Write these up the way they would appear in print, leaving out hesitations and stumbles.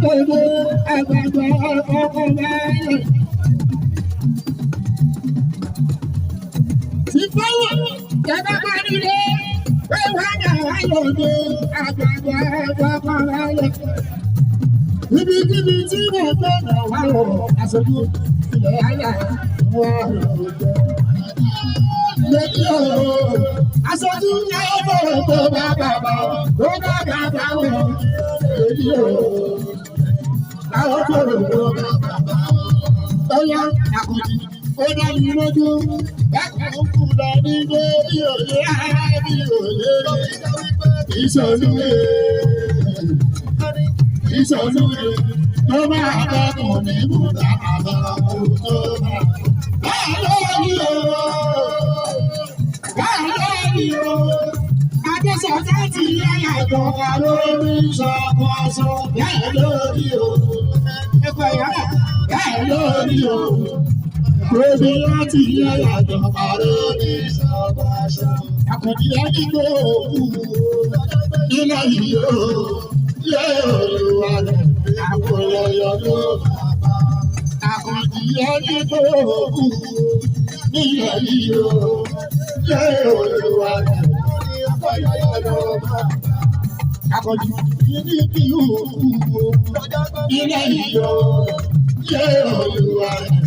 gbogbo àgbàgbà ọkọ̀ báyìí. Ìfọwọ́ jẹ́bẹ́ bá nílé pé wọ́n yà wá lòdì àgbàgbà ọkọ̀ báyìí. Ibikíbi tí mo fẹ́ nà wá lọ aṣojú ilẹ̀ ayà wọ́n lòdì. Lẹ́kí ọ̀rọ̀ aṣojú yóò bọ̀rọ̀ tó bá bàbá wọn. Lẹ́kí ọ̀rọ̀ àwọn bọ̀rọ̀ tó bá bàbá wọn. Ọ̀yá àkọ́jì ó dá mi lójú. Ẹ̀kọ́ kù lọ nínú bí òye bí òye. Ìṣòlúwe tó máa dẹ́kun ní bùdá àwọn ọmọ tó máa. Adésọ̀tà ti yáyà ìjọba lórí ìṣàkóso bẹ́ẹ̀ lórí o. Ẹ̀kọ́ ìyára bẹ́ẹ̀ lórí o. Gbogbo láti yáyà ìjọba lórí ìṣàkóso. Àkọ́bí ẹni tó kú nílẹ̀ yìí o. Yé olúwa rẹ̀ àkọlọ́yọ̀ ló bàbá. Àkọ́bí ẹni tó kú nílẹ̀ yìí o. Yé olúwa rẹ̀. Akọ̀jú ní bí òkú ilé ìyọ̀ yé olúwa rẹ̀.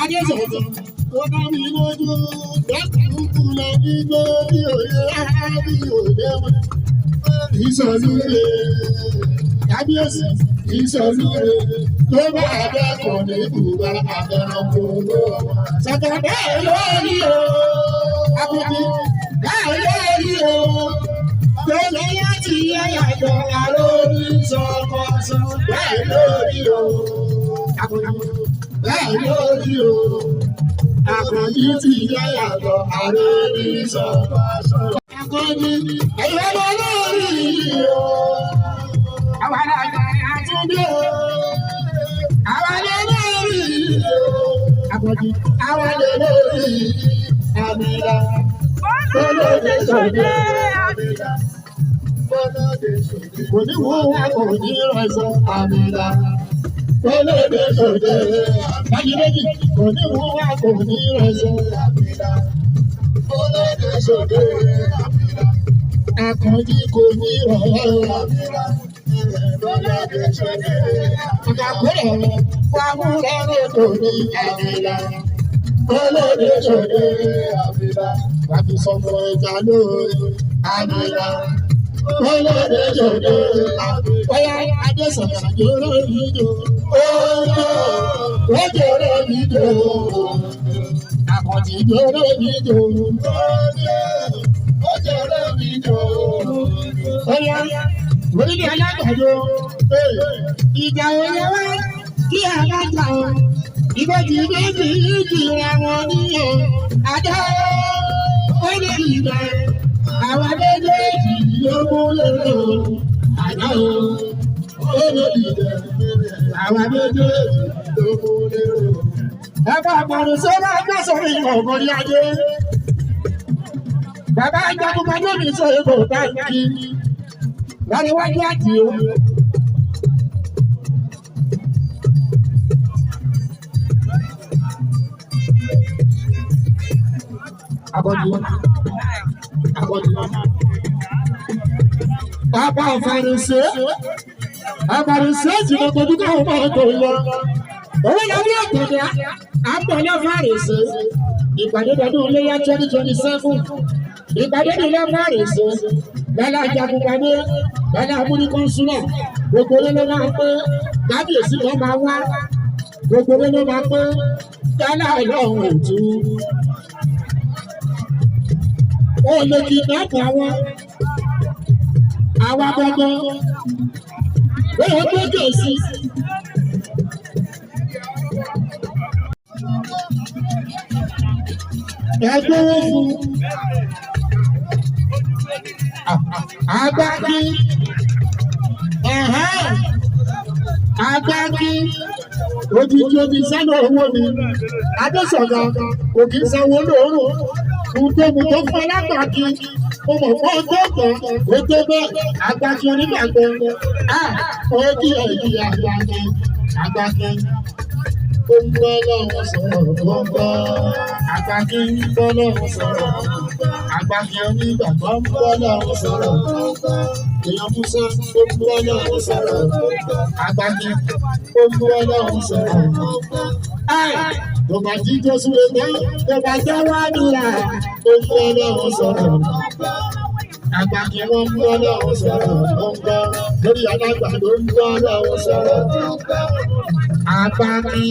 Adésọ̀tọ̀ tó bá mi lójú lọ́kùnkùn lọ nígbó bí òye bí òye wọn. Ìsọ̀lúre kábíyèsí ìsọ̀lúre tó bá dẹ́kun ní ibùba àfẹnukò ló. Sọ̀tọ̀ bẹ́ẹ̀ lórí o. Akọ̀jú bẹ́ẹ̀ lórí o. Tọ́lá láti yáyà jọ àlórí sọ̀kọ̀sọ̀ bẹ́ẹ̀ lórí o. Akọ̀jú bẹ́ẹ̀ lórí o. Akọ̀jú ti yáyà jọ àlórí sọ̀kọ̀sọ̀. Akọ̀jú ẹ̀yọ́ lọ lórí o. Àwọn àgbà àtúndé o. Àwọn lórí o. Akọ̀jú àwọn lórí Amira. Bọ́lọ́dé sọ̀dé Amira. Bọ́lọ́dé sọ̀dé. Kò ní wọ́n wá kò ní rẹ̀sọ̀ Amira. Bọ́lọ́dé sọ̀dé. Májèléjì kò ní wọ́n wá kò ní rẹ̀sọ̀ Amira. Bọ́lọ́dé sọ̀dé Amira. Àkànjí kò ní rẹ̀ Amira. Bọ́lọ́dé sọ̀dé. Àkàkùrẹ̀ wà múra lóko ní Amira. Bọ́lọ́dé sọ̀dé Amira. Wàbí sọ̀fọ̀ ẹja lóore Amira. Bọ́lọ́dé sọ̀dé Amira. Bóyá Adésọ̀tà jòrò ìjò. Ó jòrò ìjò. Àkànjí jòrò ìjò. Ó jòrò ìjò. Bóyá orílẹ̀ alágbàdo. Ìjà òye wá kí àgbàjà o. Ìbejì méjì ìjìnlẹ̀ wọn níyẹn. Adé ó lè ìgbà àwọn méjèèjì ló mú lérò. Adé ó lè ìgbà àwọn méjèèjì ló mú lérò. Bàbá àgbàdo sọ́dọ̀ ẹgbẹ́ sọ̀rọ̀ ìwọ̀n ọ̀gbọ́n ní adé. Bàbá àjàgùnbadé mi sọ èkó báyìí. Láríwájú àti o. Akọ̀jú. Bàbá àfàrùsẹ́ ti lọ kojú káwọn máa tó lọ. Owó lọ́wọ́ ọ̀gbọ̀dọ̀ àpọ̀lọ́ fàrùsẹ́. Ìpàdé ọdún Iléyá 2027. Ìpàdé nílẹ̀ fàrùsẹ́. Lọ́lá Àjàgùnbadé, lọ́lá Amúnikọ́nsúlà. Gbogbo ló máa pé kábíyèsí lọ́ máa wá. Gbogbo ló máa pé lọ́lá Ọlọ́run ètú. Ó lè kidnap àwọn gbogbo bẹ́ẹ̀ gbọ́dọ̀ sí. Ẹgbẹ́ wọn fún agbáki ojijì sánà owó ni Adésọ̀tà kò kí ń sanwó lóòrùn. Mo tó fún alágbàkí mo mọ̀ fún ọjọ́ kan ó tó bẹ́ẹ̀ àgbàkí onígbàgbọ́ ó kí ẹ̀yìn àgbàkí ó ń bọ́ lọ́wọ́ sọ̀rọ̀ ó ń bọ́ àgbàkí ń bọ́ lọ́wọ́ sọ̀rọ̀ àgbàkí onígbàgbọ́ ń bọ́ lọ́wọ́ sọ̀rọ̀ èèyàn Musa ó ń bọ́ lọ́wọ́ sọ̀rọ̀ àgbàkí ó ń bọ́ lọ́wọ́ sọ̀rọ̀. Tó bá jí Jésù lè gbọ́, tó bá jẹ́ wá dúrà, ó ń bọ́ lọ́wọ́ sọ̀rọ̀. Àgbàkí wọn ń bọ́ lọ́wọ́ sọ̀rọ̀, ó ń bọ́ lórí alágbà ló ń bọ́ lọ́wọ́ sọ̀rọ̀. Àgbàkí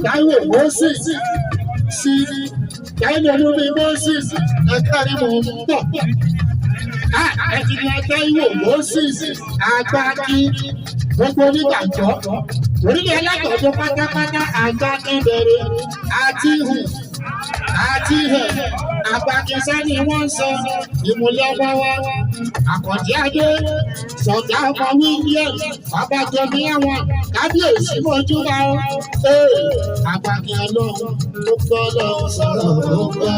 Táíwò Moses sí Táíwò olómi Moses ẹ̀ka ni mò ń bọ̀. Ẹ̀jìnlẹ̀ Táíwò Moses Àgbàkí gbogbo onígbàgbọ́ orílẹ̀ alágbàdo pátápátá Àgbàkí bẹ̀rẹ̀ àti hù àti hẹ̀ Àgbàkí sẹ́ni wọ́n ń sọ ìmùlẹ̀ ọmọ wa Àkànjí Adé Sọ̀gá ọmọ William Babájọbí àwọn kábíyèsí mojúbà ó Àgbàkí Ọlọ́run ló gbọ́ lọ́wọ́ sọ̀rọ̀ ló gbọ́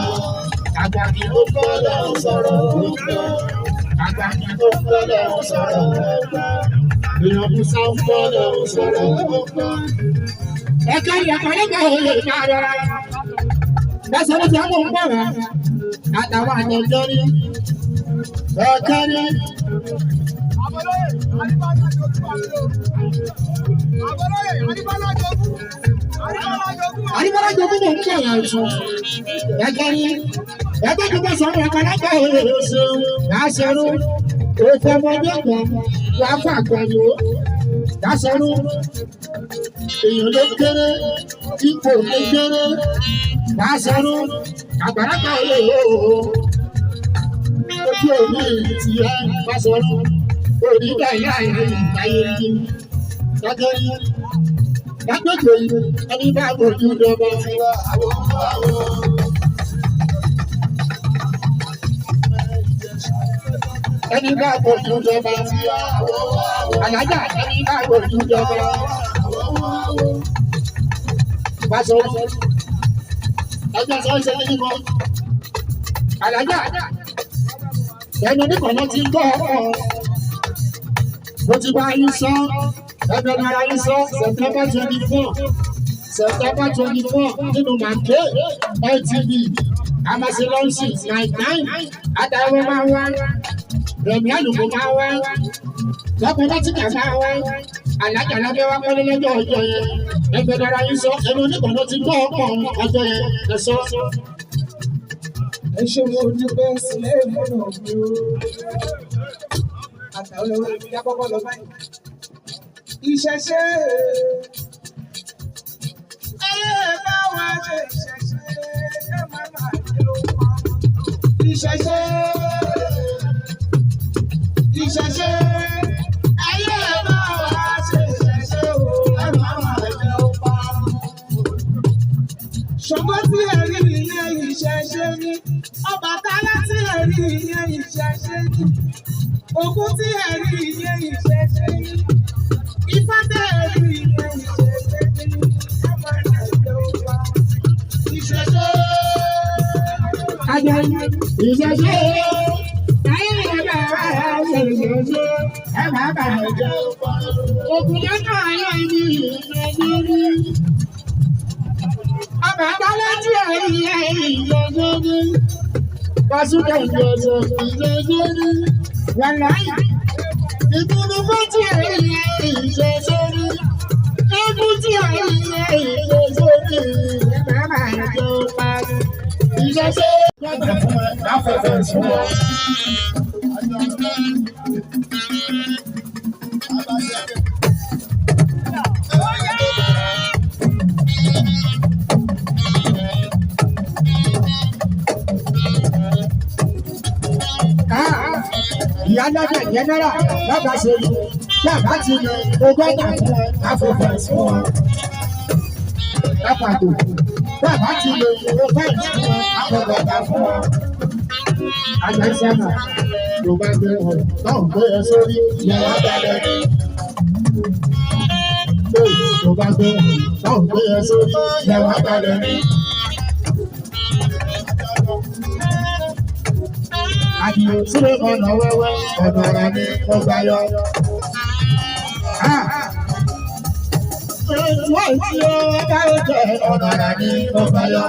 Àgbàkí ló gbọ́ lọ́wọ́ sọ̀rọ̀ ló gbọ́ Àgbàkí ló gbọ́ lọ́wọ́ sọ̀rọ̀ ló gbọ́. Èèyàn Musa ń bọ́ lọ́wọ́ sọ̀rọ̀ ẹ̀ka ìyàtọ̀ nígbà òye máa rọra. Bẹ́sẹ̀ ló ti ọmọ ń bọ̀ wá. Àtàwọn àjọjọ́ rí. Ẹ̀ka rí. Àríbọ́lá jogún mò ń bọ̀ wá ìṣó. Ẹ̀ka rí. Ẹgbẹ́ tó bá sọ̀rọ̀ ẹ̀ka nígbà òye oṣù. Láṣẹrú. Òfò ọmọdé kan. Wàá fà pẹ̀lú dáṣẹ́rú èèyàn ló kéré ipò ló kéré dáṣẹ́rú àgbàlagbà olè ooo ojú òní ti ẹ dáṣẹ́rú onígbà ìyá ìlú ìtayé rí dájẹ́rí dágbèjò ẹni bá bòjú dọ́gba. Ẹni bá bòjú dọ́gba. Alájà ẹni bá bòjú dọ́gba. Báṣọ ẹjọ́ sọ ṣe kí ni mọ́. Alájà ẹni oníkànnà ti gbọ́ ọkọ̀. Mo ti bá yín sọ ẹgbẹ́ náírà yín sọ September 24 nínú Màkè LTV Amasilọ́ọ̀sì 99 Adáwọ̀ máa wá. Rẹ̀mí àlùkò máa wá. Lọ́pọ̀ lọ́tìkà máa wá. Alájà lábẹ́ wá pẹ́lú lọ́jọ́ ọjọ́ yẹn. Ẹgbẹ́ dára yín sọ ẹnu onígbọ̀nà ti gbọ́ ọkọ̀ ọjọ́ yẹn lẹ́sọ́. Ẹ ṣe wo dúpẹ́ sílẹ̀ mọ́nà mi o. Àtàwọn olówó ìyá kọ́kọ́ lọ báyìí. Ìṣẹ̀ṣe. Ẹ bá wa ṣe ìṣẹ̀ṣe. Ẹ má máa ṣe ó pa. Ìṣẹ̀ṣe. Ìṣẹ̀ṣe. Ayé bá wa ṣe ìṣẹ̀ṣe o. Ẹ má máa ṣe ó pa. Ṣùgbọ́n tí ẹ rí ilé ìṣẹ̀ṣe ni. Ọbàtálá tí ẹ rí ilé ìṣẹ̀ṣe ni. Ògún tí ẹ rí ilé ìṣẹ̀ṣe ni. Ifá tí ẹ rí ilé ìṣẹ̀ṣe ni. Ẹ má máa ṣe ó pa. Ìṣẹ̀ṣe. Ìṣẹ̀ṣe. Ayé bá wa ṣe ìṣẹ̀ṣe. Ẹ má máa ṣe ó pa. Ògún lọ́jọ́ ayé ni ìṣẹ̀ṣe ni. Ọbàtálá tí ẹ rí ilé ìṣẹ̀ṣe ni. Pásítọ̀ ìjọsọ ìṣẹ̀ṣe ni. Wàláyé. Ìdúró fún tí ẹ rí ilé ìṣẹ̀ṣe ni. Ẹkún tí ẹ rí ilé ìṣẹ̀ṣe ni. Ẹ má máa ṣe ó pa. Ìṣẹ̀ṣe. Láfẹ̀fẹ̀ sí wọn. Ìyá lọ́dẹ̀ yẹn náírà lọ́gbà ṣe yìí. Yàrá ti lọ ọgọ́ta fún ẹ láfẹ̀fẹ̀ sí wọn. Lápapọ̀ bàbá ti lọ ọgọ́ta fún ẹ láfẹ̀fẹ̀ fún wọn. Àgbà ìṣẹ́nà ló bá gbé wọn náà gbé ẹ sórí ìyẹn wá dalẹ̀ ní. Ló bá gbé wọn náà gbé ẹ sórí ìyẹn wá dalẹ̀ ní. àdìo sílẹ̀ ọ̀nà wẹ́wẹ́ ọ̀nà ọ̀rá ní ọgbà yọ. Wọ́n ti yọ ọba ọjọ́ ọ̀nà ọ̀rá ní ọgbà yọ.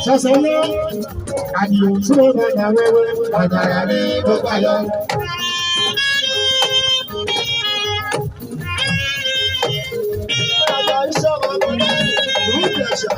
Sọ́sọ́lọ́ àdìo sílẹ̀ ọ̀nà wẹ́wẹ́ ọ̀nà ọ̀rá ní ọgbà yọ. Ìṣọ̀rọ̀ ọmọdé ló ń jẹ̀ṣà.